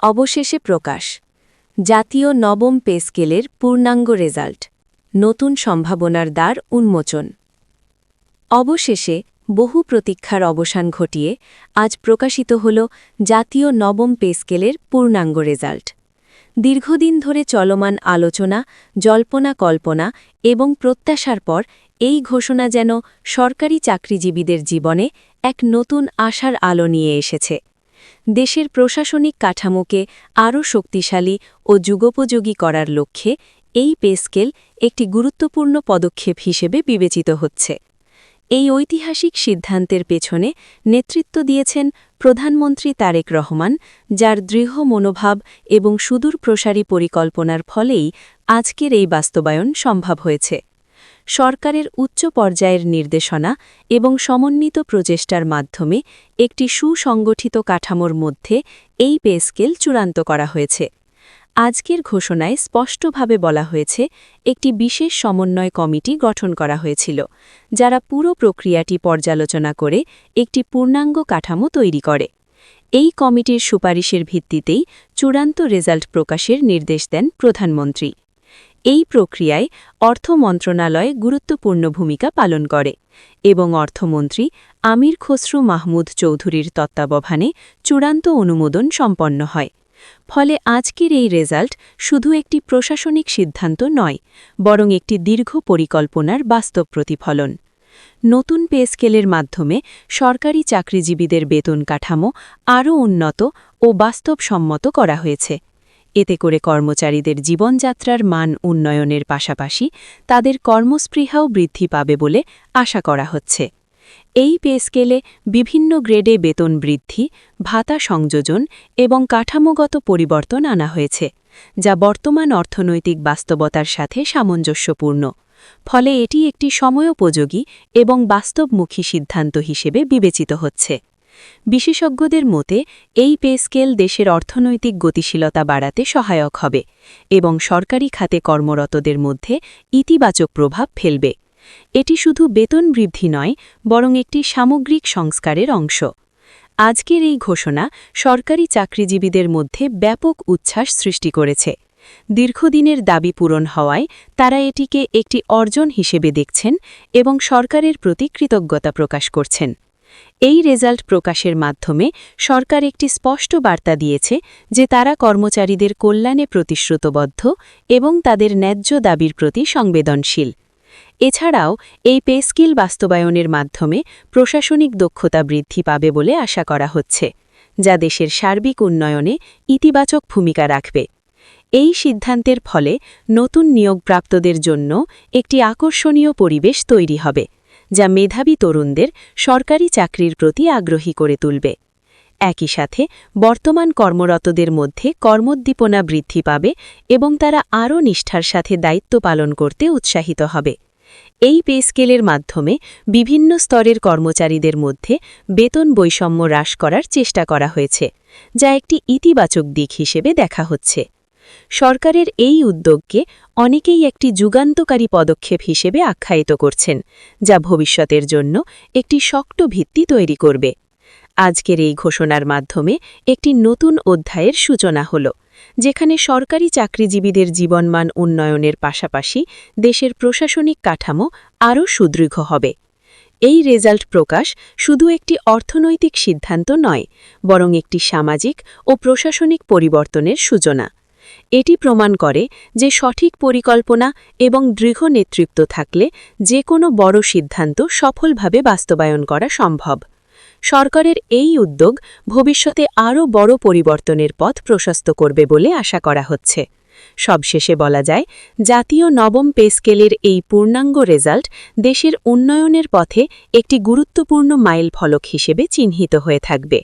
অবশেষে প্রকাশ জাতীয় নবম পে স্কেলের পূর্ণাঙ্গ রেজাল্ট নতুন সম্ভাবনার দ্বার উন্মোচন অবশেষে বহু প্রতীক্ষার অবসান ঘটিয়ে আজ প্রকাশিত হল জাতীয় নবম পে স্কেলের পূর্ণাঙ্গ রেজাল্ট দীর্ঘদিন ধরে চলমান আলোচনা জল্পনা কল্পনা এবং প্রত্যাশার পর এই ঘোষণা যেন সরকারি চাকরিজীবীদের জীবনে এক নতুন আশার আলো নিয়ে এসেছে দেশের প্রশাসনিক কাঠামোকে আরও শক্তিশালী ও যুগোপযোগী করার লক্ষ্যে এই পে স্কেল একটি গুরুত্বপূর্ণ পদক্ষেপ হিসেবে বিবেচিত হচ্ছে এই ঐতিহাসিক সিদ্ধান্তের পেছনে নেতৃত্ব দিয়েছেন প্রধানমন্ত্রী তারেক রহমান যার দৃঢ় মনোভাব এবং সুদূরপ্রসারী পরিকল্পনার ফলেই আজকের এই বাস্তবায়ন সম্ভব হয়েছে সরকারের উচ্চ পর্যায়ের নির্দেশনা এবং সমন্বিত প্রচেষ্টার মাধ্যমে একটি সুসংগঠিত কাঠামোর মধ্যে এই পে স্কেল চূড়ান্ত করা হয়েছে আজকের ঘোষণায় স্পষ্টভাবে বলা হয়েছে একটি বিশেষ সমন্বয় কমিটি গঠন করা হয়েছিল যারা পুরো প্রক্রিয়াটি পর্যালোচনা করে একটি পূর্ণাঙ্গ কাঠামো তৈরি করে এই কমিটির সুপারিশের ভিত্তিতেই চূড়ান্ত রেজাল্ট প্রকাশের নির্দেশ দেন প্রধানমন্ত্রী এই প্রক্রিয়ায় অর্থ মন্ত্রণালয় গুরুত্বপূর্ণ ভূমিকা পালন করে এবং অর্থমন্ত্রী আমির খসরু মাহমুদ চৌধুরীর তত্ত্বাবধানে চূড়ান্ত অনুমোদন সম্পন্ন হয় ফলে আজকের এই রেজাল্ট শুধু একটি প্রশাসনিক সিদ্ধান্ত নয় বরং একটি দীর্ঘ পরিকল্পনার বাস্তব প্রতিফলন নতুন পে স্কেলের মাধ্যমে সরকারি চাকরিজীবীদের বেতন কাঠামো আরও উন্নত ও বাস্তবসম্মত করা হয়েছে এতে করে কর্মচারীদের জীবনযাত্রার মান উন্নয়নের পাশাপাশি তাদের কর্মস্পৃহাও বৃদ্ধি পাবে বলে আশা করা হচ্ছে এই পে স্কেলে বিভিন্ন গ্রেডে বেতন বৃদ্ধি ভাতা সংযোজন এবং কাঠামোগত পরিবর্তন আনা হয়েছে যা বর্তমান অর্থনৈতিক বাস্তবতার সাথে সামঞ্জস্যপূর্ণ ফলে এটি একটি সময়োপযোগী এবং বাস্তবমুখী সিদ্ধান্ত হিসেবে বিবেচিত হচ্ছে বিশেষজ্ঞদের মতে এই পে স্কেল দেশের অর্থনৈতিক গতিশীলতা বাড়াতে সহায়ক হবে এবং সরকারি খাতে কর্মরতদের মধ্যে ইতিবাচক প্রভাব ফেলবে এটি শুধু বেতন বৃদ্ধি নয় বরং একটি সামগ্রিক সংস্কারের অংশ আজকের এই ঘোষণা সরকারি চাকরিজীবীদের মধ্যে ব্যাপক উচ্ছ্বাস সৃষ্টি করেছে দীর্ঘদিনের দাবি পূরণ হওয়ায় তারা এটিকে একটি অর্জন হিসেবে দেখছেন এবং সরকারের প্রতি কৃতজ্ঞতা প্রকাশ করছেন এই রেজাল্ট প্রকাশের মাধ্যমে সরকার একটি স্পষ্ট বার্তা দিয়েছে যে তারা কর্মচারীদের কল্যাণে প্রতিশ্রুতবদ্ধ এবং তাদের ন্যায্য দাবির প্রতি সংবেদনশীল এছাড়াও এই পে স্কেল বাস্তবায়নের মাধ্যমে প্রশাসনিক দক্ষতা বৃদ্ধি পাবে বলে আশা করা হচ্ছে যা দেশের সার্বিক উন্নয়নে ইতিবাচক ভূমিকা রাখবে এই সিদ্ধান্তের ফলে নতুন নিয়োগপ্রাপ্তদের জন্য একটি আকর্ষণীয় পরিবেশ তৈরি হবে যা মেধাবী তরুণদের সরকারি চাকরির প্রতি আগ্রহী করে তুলবে একই সাথে বর্তমান কর্মরতদের মধ্যে কর্মোদ্দীপনা বৃদ্ধি পাবে এবং তারা আরও নিষ্ঠার সাথে দায়িত্ব পালন করতে উৎসাহিত হবে এই পে স্কেলের মাধ্যমে বিভিন্ন স্তরের কর্মচারীদের মধ্যে বেতন বৈষম্য হ্রাস করার চেষ্টা করা হয়েছে যা একটি ইতিবাচক দিক হিসেবে দেখা হচ্ছে সরকারের এই উদ্যোগকে অনেকেই একটি যুগান্তকারী পদক্ষেপ হিসেবে আখ্যায়িত করছেন যা ভবিষ্যতের জন্য একটি শক্ত ভিত্তি তৈরি করবে আজকের এই ঘোষণার মাধ্যমে একটি নতুন অধ্যায়ের সূচনা হল যেখানে সরকারি চাকরিজীবীদের জীবনমান উন্নয়নের পাশাপাশি দেশের প্রশাসনিক কাঠামো আরও সুদৃঢ় হবে এই রেজাল্ট প্রকাশ শুধু একটি অর্থনৈতিক সিদ্ধান্ত নয় বরং একটি সামাজিক ও প্রশাসনিক পরিবর্তনের সূচনা এটি প্রমাণ করে যে সঠিক পরিকল্পনা এবং দৃঢ় নেতৃত্ব থাকলে যে কোনো বড় সিদ্ধান্ত সফলভাবে বাস্তবায়ন করা সম্ভব সরকারের এই উদ্যোগ ভবিষ্যতে আরও বড় পরিবর্তনের পথ প্রশস্ত করবে বলে আশা করা হচ্ছে সবশেষে বলা যায় জাতীয় নবম পে স্কেলের এই পূর্ণাঙ্গ রেজাল্ট দেশের উন্নয়নের পথে একটি গুরুত্বপূর্ণ মাইলফলক হিসেবে চিহ্নিত হয়ে থাকবে